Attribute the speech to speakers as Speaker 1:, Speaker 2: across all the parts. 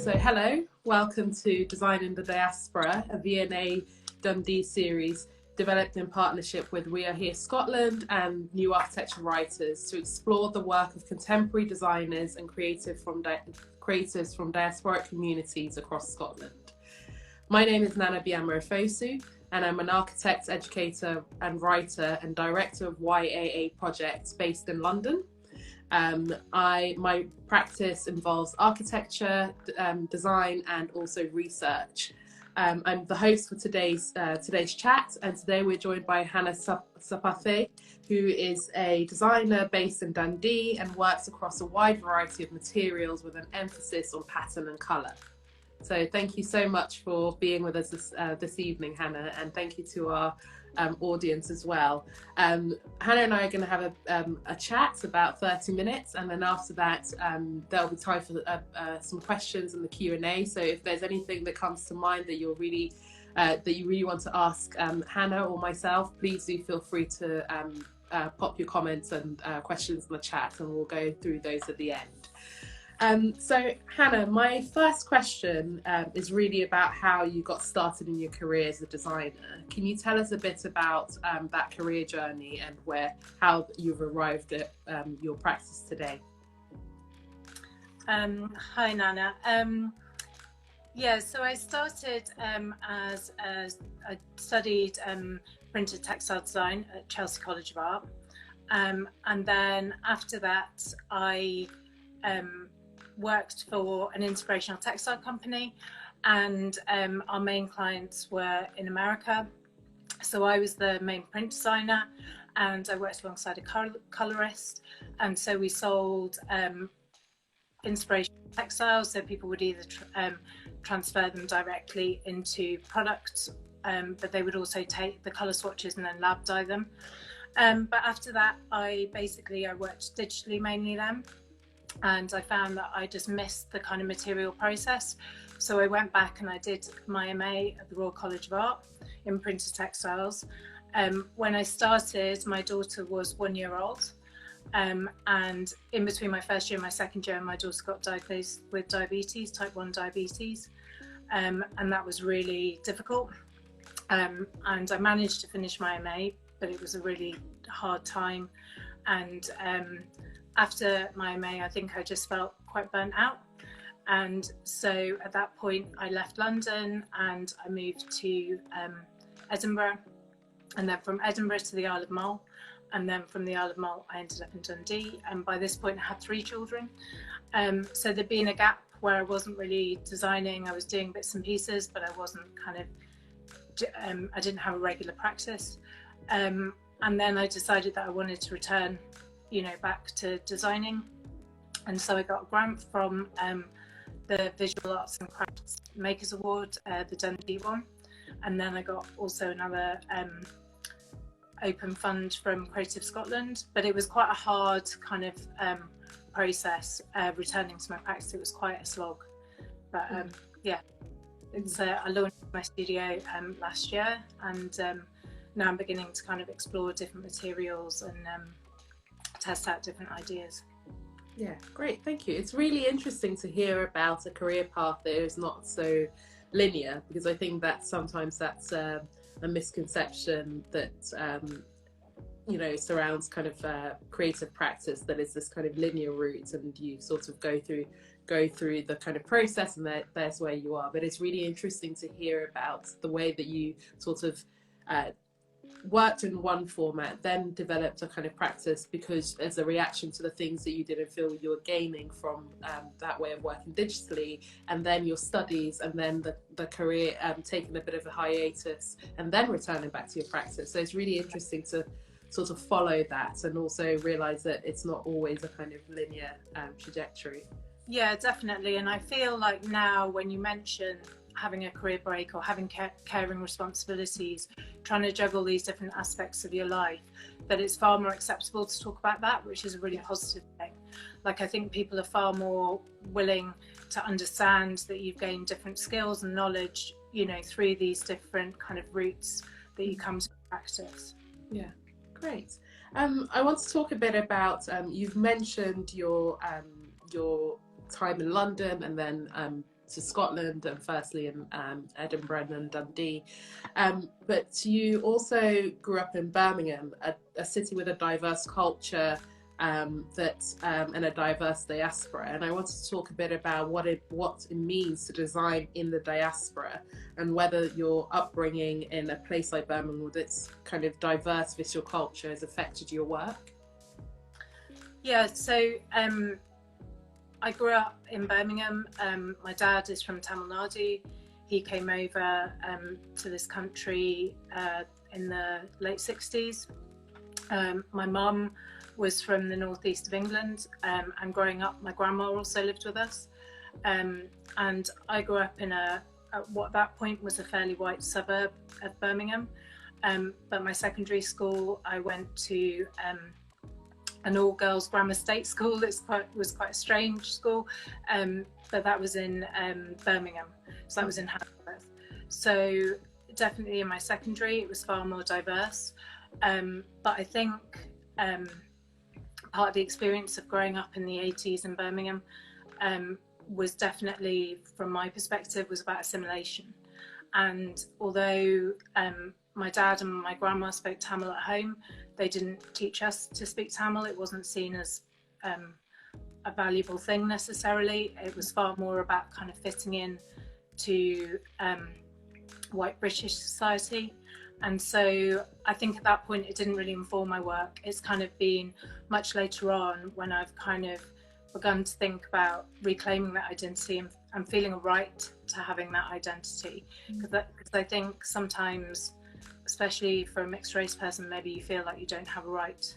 Speaker 1: So hello, welcome to Design in the Diaspora, a V&A Dundee series developed in partnership with We Are Here Scotland and New Architecture Writers to explore the work of contemporary designers and creatives from diasporic communities across Scotland. My name is Biamah-Ofosu, and I'm an architect, educator and writer and director of YAA projects based in London. My practice involves architecture, design, and also research. I'm the host for today's chat, and today we're joined by Hannah Sabapathy, who is a designer based in Dundee and works across a wide variety of materials with an emphasis on pattern and colour. So thank you so much for being with us this evening, Hannah, and thank you to our audience as well. Hannah and I are going to have a chat about 30 minutes, and then after that there'll be time for some questions in the Q&A. So if there's anything that comes to mind that you really want to ask Hannah or myself, please do feel free to pop your comments and questions in the chat, and we'll go through those at the end. So Hannah, my first question is really about how you got started in your career as a designer. Can you tell us a bit about that career journey and how you've arrived at your practice today?
Speaker 2: Hi Nana. So I started as I studied printed textile design at Chelsea College of Art, and then after that I worked for an inspirational textile company, and our main clients were in America. So I was the main print designer, and I worked alongside a colorist, and so we sold inspirational textiles, so people would either transfer them directly into products, but they would also take the color swatches and then lab dye them. But after that I worked digitally mainly then, and I found that I just missed the kind of material process. So I went back and I did my MA at the Royal College of Art in printed textiles. When I started, my daughter was 1 year old, and in between my first year and my second year, my daughter got diagnosed with diabetes, type 1 diabetes, and that was really difficult. And I managed to finish my MA, but it was a really hard time. And after my MA, I think I just felt quite burnt out. And so at that point, I left London and I moved to Edinburgh, and then from Edinburgh to the Isle of Mull. And then from the Isle of Mull, I ended up in Dundee. And by this point, I had 3 children. So there'd been a gap where I wasn't really designing. I was doing bits and pieces, but I wasn't I didn't have a regular practice. And then I decided that I wanted to return back to designing, and so I got a grant from the Visual Arts and Crafts Makers Award, the Dundee one, and then I got also another open fund from Creative Scotland. But it was quite a hard kind of process returning to my practice. It was quite a slog, but it's I launched my studio last year, and now I'm beginning to kind of explore different materials and test out different ideas.
Speaker 1: Yeah, great, thank you. It's really interesting to hear about a career path that is not so linear, because I think that sometimes that's a misconception that surrounds kind of creative practice, that it's this kind of linear route and you sort of go through the kind of process and there's where you are. But it's really interesting to hear about the way that you sort of worked in one format, then developed a kind of practice because as a reaction to the things that you didn't feel you were gaining from that way of working digitally, and then your studies, and then the career taking a bit of a hiatus and then returning back to your practice. So it's really interesting to sort of follow that and also realize that it's not always a kind of linear trajectory.
Speaker 2: Yeah, definitely. And I feel like now when you mention having a career break or having caring responsibilities, trying to juggle these different aspects of your life, that it's far more acceptable to talk about that, which is a really positive thing. Like, I think people are far more willing to understand that you've gained different skills and knowledge, through these different kind of routes that you come to practice.
Speaker 1: Yeah, great. I want to talk a bit about, you've mentioned your time in London and then Scotland, and firstly in Edinburgh and Dundee. But you also grew up in Birmingham, a city with a diverse culture and a diverse diaspora. And I wanted to talk a bit about what it means to design in the diaspora, and whether your upbringing in a place like Birmingham with its kind of diverse visual culture has affected your work.
Speaker 2: Yeah, so I grew up in Birmingham. My dad is from Tamil Nadu. He came over to this country in the late 60s. My mum was from the northeast of England, and growing up, my grandma also lived with us. And I grew up in what at that point was a fairly white suburb of Birmingham. But my secondary school, I went to an all-girls grammar state school. It was quite a strange school, but that was in Birmingham, so that was in Hammersmith. So definitely in my secondary, it was far more diverse. But I think part of the experience of growing up in the 80s in Birmingham was definitely, from my perspective, was about assimilation. And although my dad and my grandma spoke Tamil at home, they didn't teach us to speak Tamil. It wasn't seen as a valuable thing necessarily. It was far more about kind of fitting in to white British society. And so I think at that point, it didn't really inform my work. It's kind of been much later on when I've kind of begun to think about reclaiming that identity and feeling a right to having that identity. Because I think sometimes, especially for a mixed race person, maybe you feel like you don't have a right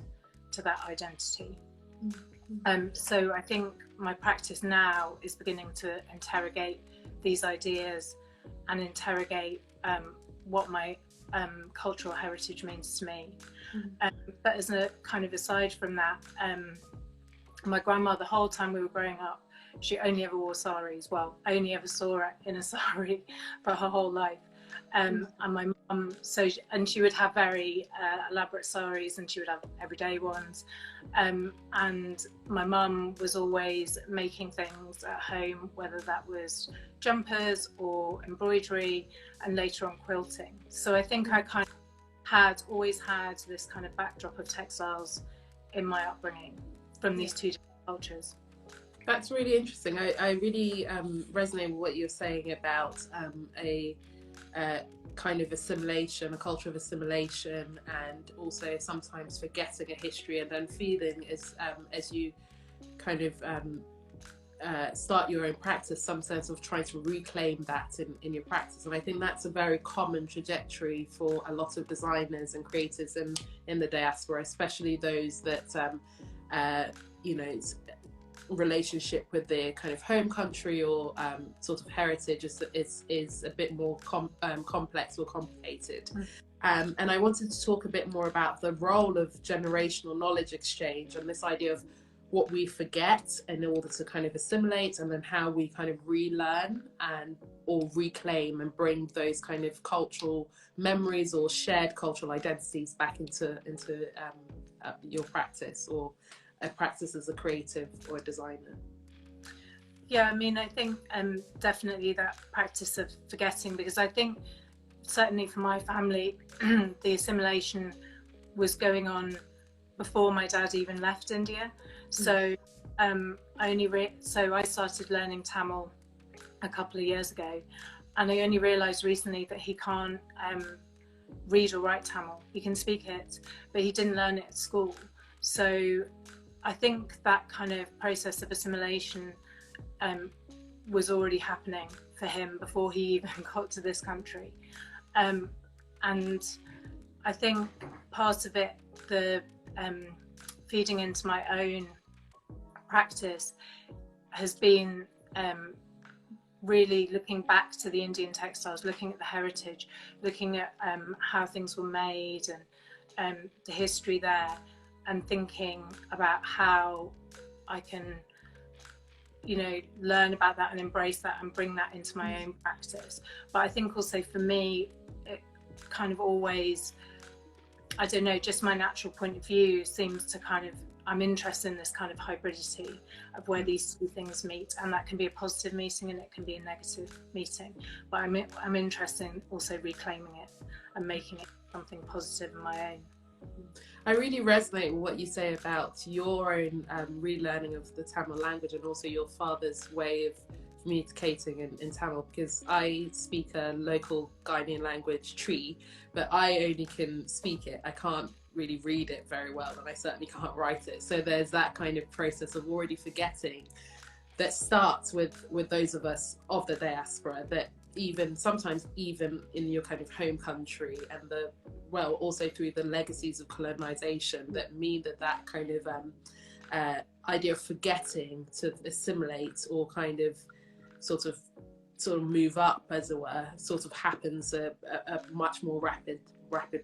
Speaker 2: to that identity. So I think my practice now is beginning to interrogate these ideas and interrogate what my cultural heritage means to me. But as a kind of aside from that, my grandma, the whole time we were growing up, she only ever wore saris. Well, I only ever saw her in a sari for her whole life. And my mum, and she would have very elaborate saris, and she would have everyday ones. And my mum was always making things at home, whether that was jumpers or embroidery, and later on quilting. So I think I kind of always had this kind of backdrop of textiles in my upbringing from these two different cultures.
Speaker 1: That's really interesting. I really resonate with what you're saying about a kind of assimilation, a culture of assimilation, and also sometimes forgetting a history, and then feeling as you kind of start your own practice, some sense of trying to reclaim that in your practice. And I think that's a very common trajectory for a lot of designers and creators in the diaspora, especially those that it's relationship with their kind of home country or sort of heritage is a bit more complex or complicated. And I wanted to talk a bit more about the role of generational knowledge exchange and this idea of what we forget in order to kind of assimilate, and then how we kind of relearn or reclaim and bring those kind of cultural memories or shared cultural identities back into your practice, or a practice as a creative or a designer.
Speaker 2: Yeah, I mean, I think definitely that practice of forgetting, because I think certainly for my family, the assimilation was going on before my dad even left India. So I started learning Tamil a couple of years ago, and I only realised recently that he can't read or write Tamil. He can speak it, but he didn't learn it at school. So I think that kind of process of assimilation was already happening for him before he even got to this country. And I think part of it, the feeding into my own practice, has been really looking back to the Indian textiles, looking at the heritage, looking at how things were made and the history there, and thinking about how I can, learn about that and embrace that and bring that into my own practice. But I think also for me, it kind of always, I don't know, just my natural point of view seems to kind of I'm interested in this kind of hybridity of where these two things meet, and that can be a positive meeting and it can be a negative meeting. But I'm interested in also reclaiming it and making it something positive in my own.
Speaker 1: I really resonate with what you say about your own relearning of the Tamil language, and also your father's way of communicating in Tamil, because I speak a local Ghanaian language, Tree, but I only can speak it. I can't really read it very well, and I certainly can't write it. So there's that kind of process of already forgetting that starts with those of us of the diaspora, that even sometimes even in your kind of home country, and also through the legacies of colonization, that mean that kind of idea of forgetting to assimilate or kind of sort of move up, as it were, sort of happens at a much more rapid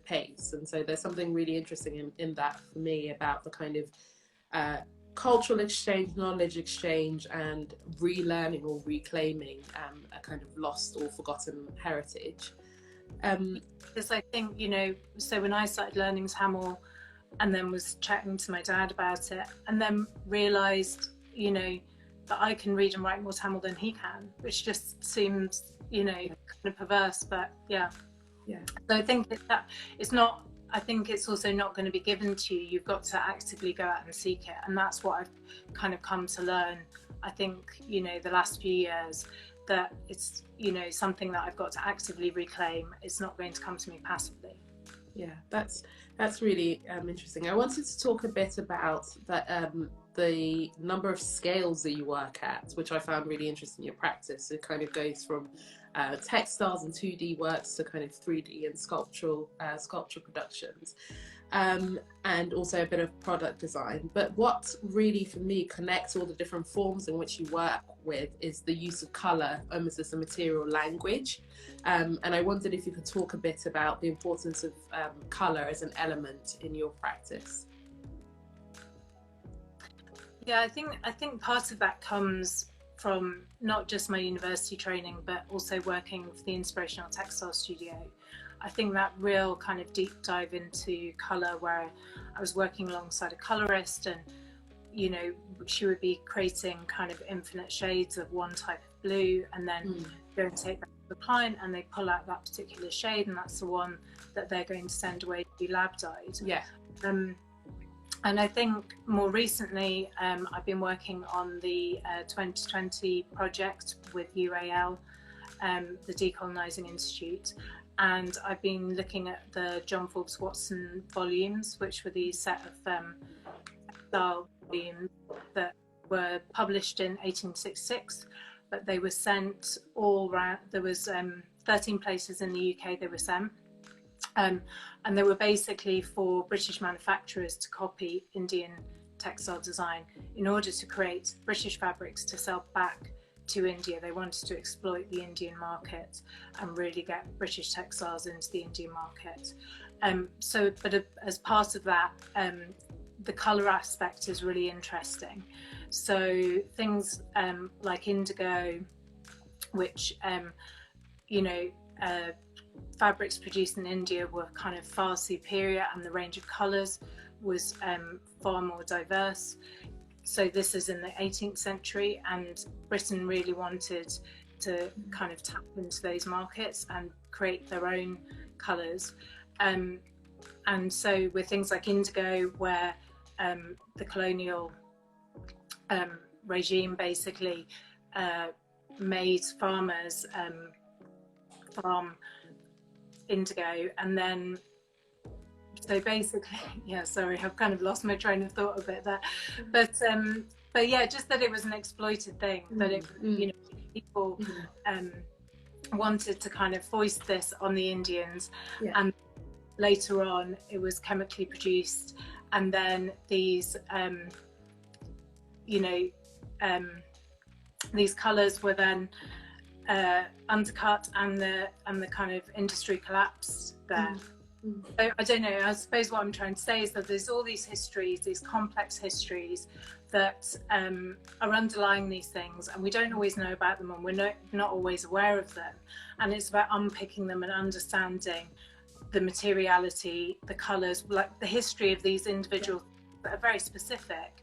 Speaker 1: pace. And so there's something really interesting in that for me about the kind of cultural exchange, knowledge exchange, and relearning or reclaiming a kind of lost or forgotten heritage.
Speaker 2: Because I think, so when I started learning Tamil and then was chatting to my dad about it, and then realised, that I can read and write more Tamil than he can, which just seems, kind of perverse, but yeah. So I think I think it's also not going to be given to you. You've got to actively go out and seek it. And that's what I've kind of come to learn, I think, the last few years, that it's, something that I've got to actively reclaim. It's not going to come to me passively.
Speaker 1: Yeah, that's really interesting. I wanted to talk a bit about that, the number of scales that you work at, which I found really interesting in your practice. It kind of goes from textiles and 2D works to kind of 3D and sculpture productions, and also a bit of product design. But what really, for me, connects all the different forms in which you work with is the use of colour almost as a material language. And I wondered if you could talk a bit about the importance of colour as an element in your practice.
Speaker 2: Yeah, I think part of that comes from not just my university training, but also working for the Inspirational Textile Studio. I think that real kind of deep dive into colour, where I was working alongside a colourist, and she would be creating kind of infinite shades of one type of blue, and then go and take that to the client, and they pull out that particular shade, and that's the one that they're going to send away to be lab dyed.
Speaker 1: Yeah.
Speaker 2: And I think more recently, I've been working on the 2020 project with UAL, the Decolonising Institute, and I've been looking at the John Forbes Watson volumes, which were these set of textile volumes that were published in 1866, but they were sent all around. There was 13 places in the UK they were sent. And they were basically for British manufacturers to copy Indian textile design in order to create British fabrics to sell back to India. They wanted to exploit the Indian market and really get British textiles into the Indian market. But as part of that, the colour aspect is really interesting. So things like indigo, which, fabrics produced in India were kind of far superior, and the range of colours was far more diverse. So this is in the 18th century, and Britain really wanted to kind of tap into those markets and create their own colours. And so with things like indigo, where the colonial regime basically made farmers farm indigo, and then so basically, sorry, I've kind of lost my train of thought a bit there, but yeah, just that it was an exploited thing, that it, people wanted to kind of foist this on the Indians, and later on it was chemically produced, and then these these colours were then undercut, and the kind of industry collapsed there. So I don't know, I suppose what I'm trying to say is that there's all these histories, these complex histories that are underlying these things, and we don't always know about them, and we're not always aware of them, and it's about unpicking them and understanding the materiality, the colours, like the history of these individual that are very specific,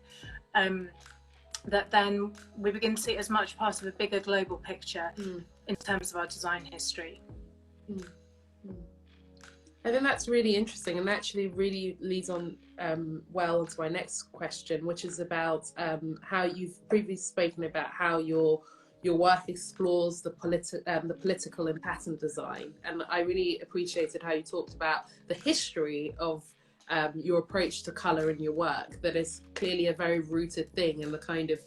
Speaker 2: that then we begin to see it as much part of a bigger global picture in terms of our design history.
Speaker 1: I think that's really interesting, and actually really leads on well onto my next question, which is about how you've previously spoken about how your work explores the political in pattern design, and I really appreciated how you talked about the history of your approach to colour in your work. That is clearly a very rooted thing in the kind of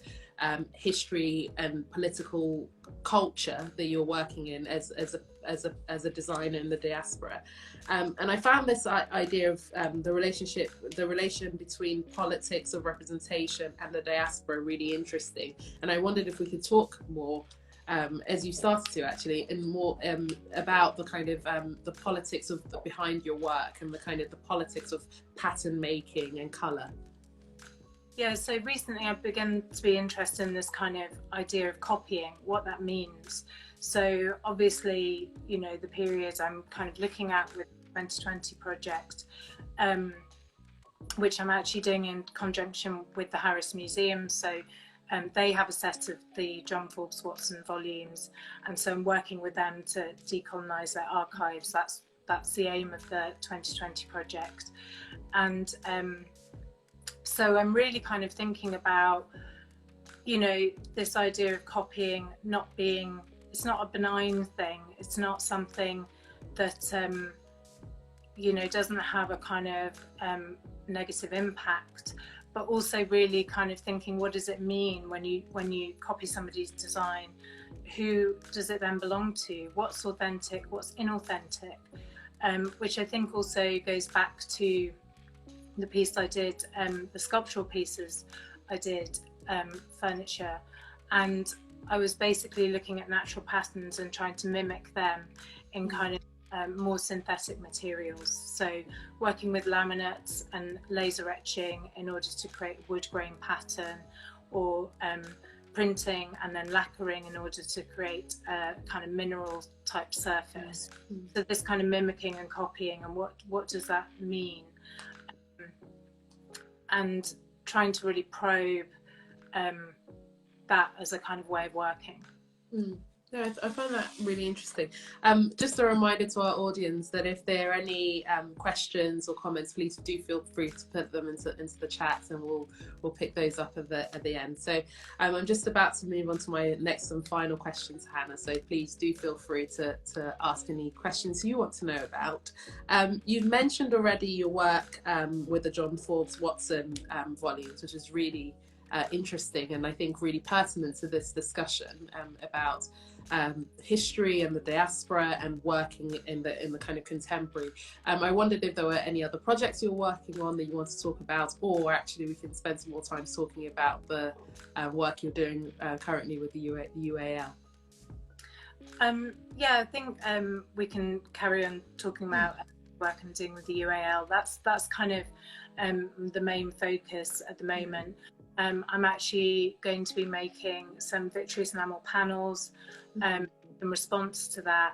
Speaker 1: history and political culture that you're working in as a designer in the diaspora. And I found this idea of the relation between politics of representation and the diaspora really interesting. And I wondered if we could talk more, as you started to actually, and more about the kind of the politics of behind your work and the kind of the politics of pattern making and colour.
Speaker 2: Yeah, so recently I've begun to be interested in this kind of idea of copying, what that means. So obviously, you know, the period I'm kind of looking at with the 2020 project, which I'm actually doing in conjunction with the Harris Museum. So they have a set of the John Forbes Watson volumes, and so I'm working with them to decolonise their archives. That's the aim of the 2020 project. And so I'm really kind of thinking about, you know, this idea of copying not being, it's not a benign thing. It's not something that, you know, doesn't have a kind of negative impact, but also really kind of thinking, what does it mean when you copy somebody's design? Who does it then belong to? What's authentic? What's inauthentic? Which I think also goes back to the piece I did, the sculptural pieces I did, furniture, and I was basically looking at natural patterns and trying to mimic them in kind of more synthetic materials. So working with laminates and laser etching in order to create a wood grain pattern, or printing and then lacquering in order to create a kind of mineral type surface. So this kind of mimicking and copying, and what does that mean? And trying to really probe that as a kind of way of working.
Speaker 1: Yeah, I find that really interesting. Just a reminder to our audience that if there are any questions or comments, please do feel free to put them into the chat, and we'll pick those up at the end. So I'm just about to move on to my next and final questions, Hannah. So please do feel free to ask any questions you want to know about. You've mentioned already your work with the John Forbes Watson volumes, which is really interesting, and I think really pertinent to this discussion about history and the diaspora and working in the kind of contemporary. I wondered if there were any other projects you're working on that you want to talk about, or actually we can spend some more time talking about the work you're doing currently with the UAL.
Speaker 2: Yeah, I think we can carry on talking about work I'm doing with the UAL. That's kind of the main focus at the moment. I'm actually going to be making some vitreous enamel panels in response to that,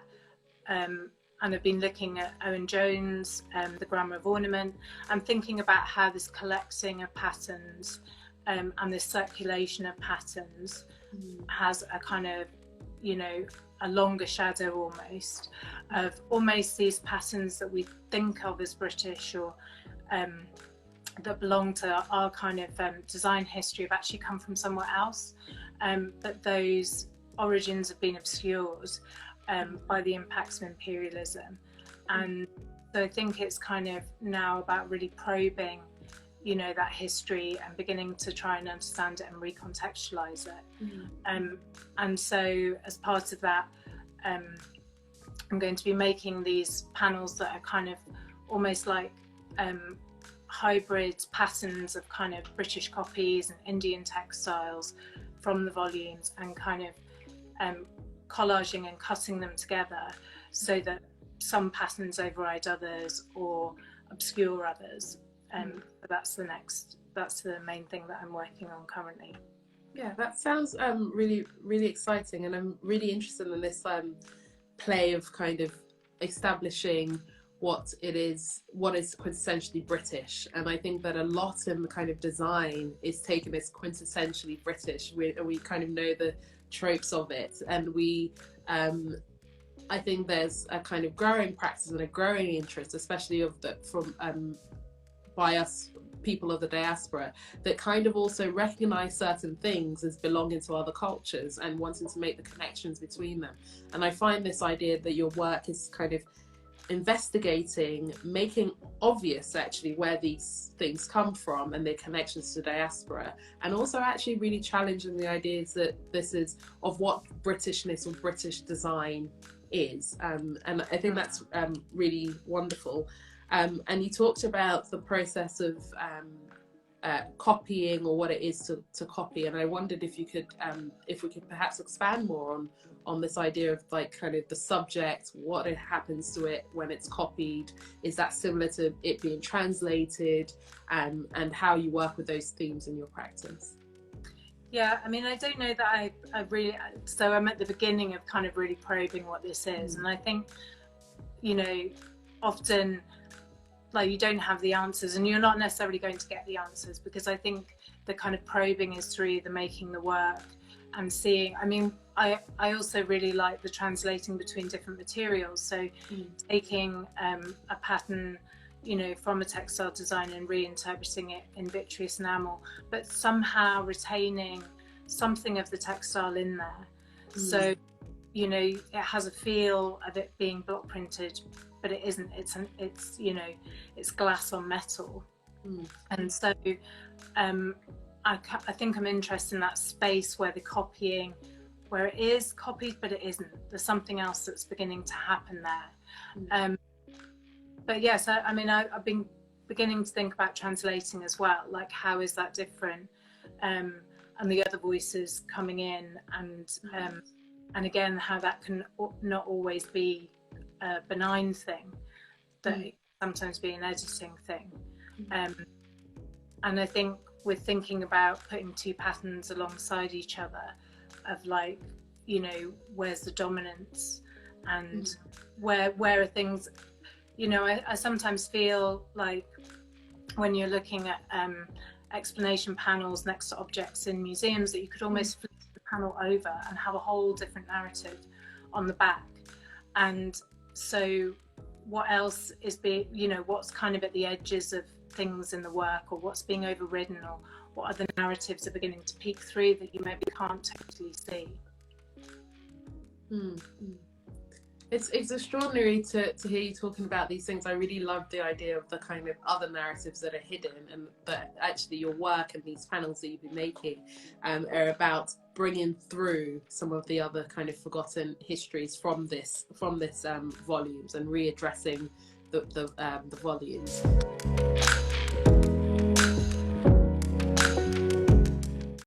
Speaker 2: and I've been looking at Owen Jones, The Grammar of Ornament. I'm thinking about how this collecting of patterns and this circulation of patterns has a kind of, you know, a longer shadow almost of almost these patterns that we think of as British, or that belong to our kind of design history, have actually come from somewhere else, but those origins have been obscured by the impacts of imperialism. And so I think it's kind of now about really probing, you know, that history and beginning to try and understand it and recontextualize it. And so as part of that, I'm going to be making these panels that are kind of almost like hybrid patterns of kind of British copies and Indian textiles from the volumes, and kind of collaging and cutting them together so that some patterns override others or obscure others. That's the main thing that I'm working on currently.
Speaker 1: Yeah, that sounds really, really exciting, and I'm really interested in this play of kind of establishing what is quintessentially British. And I think that a lot in the kind of design is taken as quintessentially British. We kind of know the tropes of it, and I think there's a kind of growing practice and a growing interest, especially by us people of the diaspora, that kind of also recognize certain things as belonging to other cultures and wanting to make the connections between them. And I find this idea that your work is kind of investigating, making obvious actually where these things come from and their connections to diaspora, and also actually really challenging the ideas that this is of what Britishness or British design is. And I think that's really wonderful. And you talked about the process of copying, or what it is to copy, and I wondered if we could perhaps expand more on this idea of like kind of the subject, what it happens to it when it's copied. Is that similar to it being translated, and how you work with those themes in your practice?
Speaker 2: Yeah, I mean, I don't know that I really, so I'm at the beginning of kind of really probing what this is. And I think, you know, often like you don't have the answers, and you're not necessarily going to get the answers, because I think the kind of probing is through the making the work and seeing. I mean, I also really like the translating between different materials. So taking a pattern, you know, from a textile design and reinterpreting it in vitreous enamel, but somehow retaining something of the textile in there. So, you know, it has a feel of it being block printed, but it isn't. It's you know, it's glass on metal. And so I think I'm interested in that space where the copying, where it is copied but it isn't. There's something else that's beginning to happen there. But yes, I mean, I've been beginning to think about translating as well, like how is that different, and the other voices coming in, and again, how that can not always be a benign thing, that it can sometimes be an editing thing. And I think we're thinking about putting two patterns alongside each other, of like, you know, where's the dominance, and where are things. You know, I sometimes feel like when you're looking at explanation panels next to objects in museums, that you could almost flip the panel over and have a whole different narrative on the back. And so what else is you know, what's kind of at the edges of things in the work, or what's being overridden, or what other narratives are beginning to peek through that you maybe can't totally see.
Speaker 1: It's extraordinary to hear you talking about these things. I really love the idea of the kind of other narratives that are hidden, and that actually your work and these panels that you've been making are about bringing through some of the other kind of forgotten histories from this volumes, and readdressing the volumes.